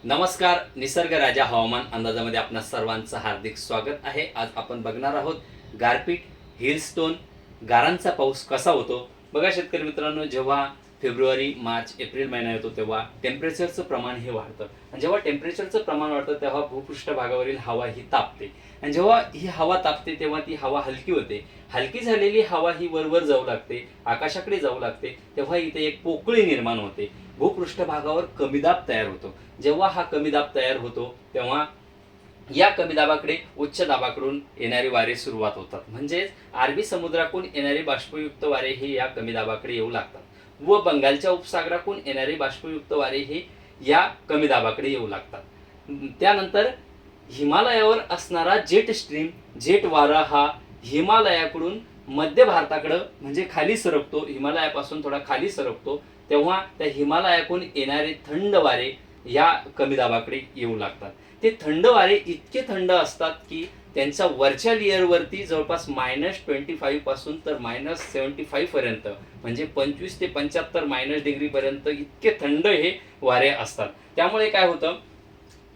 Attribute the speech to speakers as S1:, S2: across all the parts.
S1: नमस्कार. निसर्ग राजा हवामान अंदाजामध्ये आपणा सर्वांचं हार्दिक स्वागत आहे. आज आपण बघणार आहोत गारपीट, हिलस्टोन, गारांचा पाऊस कसा होतो. बघा शेतकरी मित्रांनो, जेव्हा फेब्रुवारी, मार्च, एप्रिल महिना येतो तेव्हा टेम्परेचरचं प्रमाण हे वाढतं आणि जेव्हा टेम्परेचरचं प्रमाण वाढतं तेव्हा भूपृष्ठभागावरील हवा ही तापते आणि जेव्हा ही हवा तापते तेव्हा ती हवा हलकी होते. हलकी झालेली हवा ही वरवर जाऊ लागते, आकाशाकडे जाऊ लागते, तेव्हा इथे एक पोकळी निर्माण होते. भूपृष्ठभागावर कमी दाब तयार होतो. जेव्हा हा कमी दाब तयार होतो तेव्हा या कमी दाबाकडे उच्च दाबाकडून येणारे वारे सुरुवात होतात. म्हणजेच अरबी समुद्राकडून येणारे बाष्पयुक्त वारे हे या कमी दाबाकडे येऊ लागतात व बंगालच्या उपसागराकडून येणारे बाष्पयुक्त वारे हे या कमी दाबाकडे येऊ लागतात. त्यानंतर हिमालयावर असणारा जेट स्ट्रीम, जेट वारा हा हिमालयाकडून मध्य भारताकडं म्हणजे खाली सरकतो, हिमालयापासून थोडा खाली सरकतो. तेव्हा त्या हिमालयाकडून येणारे थंड वारे या कमी दाबाकडे येऊ लागतात. ते थंड वारे इतके थंड असतात की त्यांच्या वरच्या लेअरवरती जवळपास -25 पासून तर -75 पर्यंत म्हणजे 25 ते 75 मायनस डिग्री पर्यंत इतके थंड हे वारे असतात. त्यामुळे काय होतं,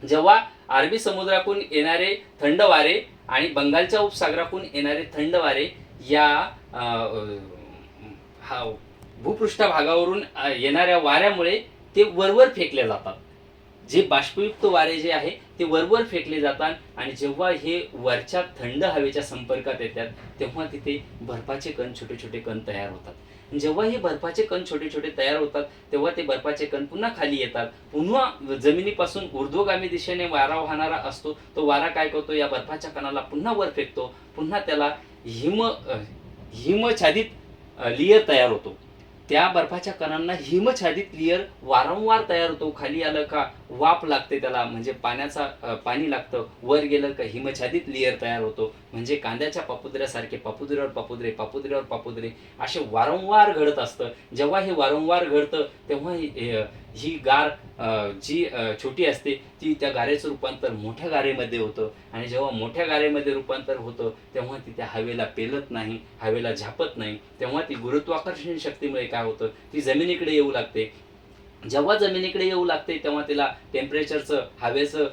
S1: जेव्हा अरबी समुद्राकडून येणारे थंड वारे आणि बंगालच्या उपसागराकडून येणारे थंड वारे या भूपृष्ठभागावरून येणाऱ्या वाऱ्यामुळे ते वरवर फेकले जातात. जे बाष्पयुक्त वारे जे आहे ते वरवर फेकले जातात आणि जेव्हा हे वरच्या थंड हवेच्या संपर्कात येतात तेव्हा तिथे बर्फाचे कण, छोटे छोटे कण तयार होतात. जेव्हा हे बर्फाचे कण छोटे छोटे तयार होतात तेव्हा ते बर्फाचे कण पुन्हा खाली येतात. पुन्हा जमिनीपासून ऊर्ध्वगामी दिशेने वारा वाहणारा असतो. तो वारा काय करतो, या बर्फाच्या कणाला पुन्हा वर फेकतो. पुन्हा त्याला हिमछादित लेयर तयार होतो. त्या बर्फाच्या कणांना हिमछादित लेयर वारंवार तयार होतो. खाली आलं का वाफ लागते त्याला, म्हणजे पाणी लागतं. वर गेलं का हिमछादित लेयर तयार होतो. म्हणजे कांद्याच्या पापुद्र्यासारखे पापुद्र्यावर पापुद्रे, पापुद्र्यावर पापुद्रे असे वारंवार घडत असतं. जेव्हा हे वारंवार घडतं तेव्हा ही गार जी छोटी असते ती त्या गारेचं रूपांतर मोठ्या गारेमध्ये होतं आणि जेव्हा मोठ्या गारेमध्ये रूपांतर होतं तेव्हा ती त्या हवेला पेलत नाही, हवेला झापत नाही. तेव्हा ती गुरुत्वाकर्षण शक्तीमुळे काय होतं, ती जमिनीकडे येऊ लागते. जेव्हा जमिनीकडे येऊ लागते तेव्हा तिला टेम्परेचरचं, हवेचं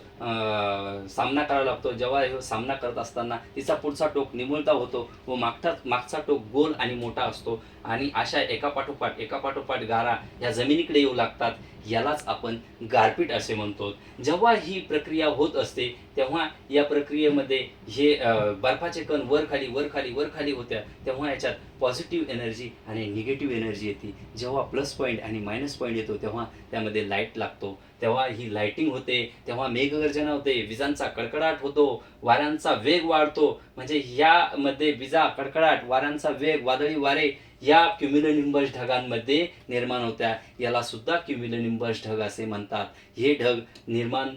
S1: सामना करावा लागतो. जेव्हा हे सामना करत असताना तिचा पुढचा टोक निमुळता होतो व मागचा टोक गोल आणि मोठा असतो आणि अशा एकापाठोपाठ गारा या जमिनीकडे येऊ लागतात. यालाच आपण गारपीट असे म्हणतो. जेव्हा ही प्रक्रिया होत असते तेव्हा या प्रक्रियेमध्ये हे बर्फाचे कण वर खाली होत्या तेव्हा याच्यात पॉझिटिव्ह एनर्जी आणि निगेटिव्ह एनर्जी येते. जेव्हा प्लस पॉईंट आणि मायनस पॉईंट येतो तेव्हा त्यामध्ये लाईट लागतो. तेव्हा ही लाईटिंग होते, तेव्हा मेघगर्जना होते, विजांचा कडकडाट होतो, वाऱ्यांचा वेग वाढतो. म्हणजे यामध्ये विजा, कडकडाट, वाऱ्यांचा वेग, वादळी वारे या क्युम्युलोनिंबस ढगांमध्ये निर्माण होत्या. याला सुद्धा क्युम्युलोनिंबस ढग असे म्हणतात. हे ढग निर्माण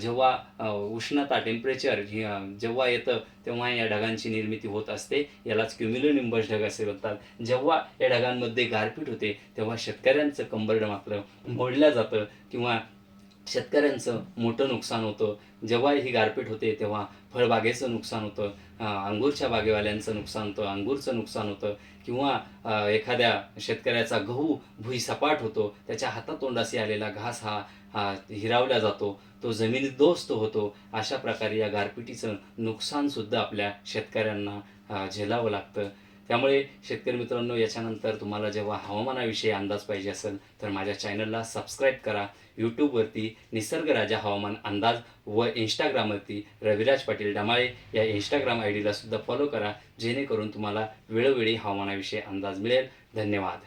S1: जेव्हा उष्णता, टेम्परेचर जेव्हा येतं तेव्हा या ढगांची निर्मिती होत असते. यालाच क्युम्युलोनिंबस ढग असे म्हणतात. जेव्हा या ढगांमध्ये गारपीट होते तेव्हा शेतकऱ्यांचं कंबरडं मात्र मोडलं जातं किंवा शेतकऱ्यांचं मोठं नुकसान होतं. जेव्हा ही गारपीट होते तेव्हा फळबागेचं नुकसान होतं, अंगूरच्या बागेवाल्यांचं नुकसान होतं, अंगूरचं नुकसान होतं किंवा एखाद्या शेतकऱ्याचा गहू भुईसपाट होतो, त्याच्या हातातोंडाशी आलेला घास हा हिरावला जातो, तो जमिनीदोस्त होतो. अशा प्रकारे या गारपिटीचं नुकसानसुद्धा आपल्या शेतकऱ्यांना झेलावं लागतं. त्यामुळे शेतकरी मित्रांनो, याच्यानंतर तुम्हाला जेव्हा हवामानाविषयी अंदाज पाहिजे असेल तर माझ्या चॅनलला सबस्क्राईब करा. यूट्यूबवरती निसर्ग राजा हवामान अंदाज व इंस्टाग्रामवरती रविराज पाटील डमाळे या इंस्टाग्राम आय डीला सुद्धा फॉलो करा, जेणेकरून तुम्हाला वेळोवेळी हवामानाविषयी अंदाज मिळेल. धन्यवाद.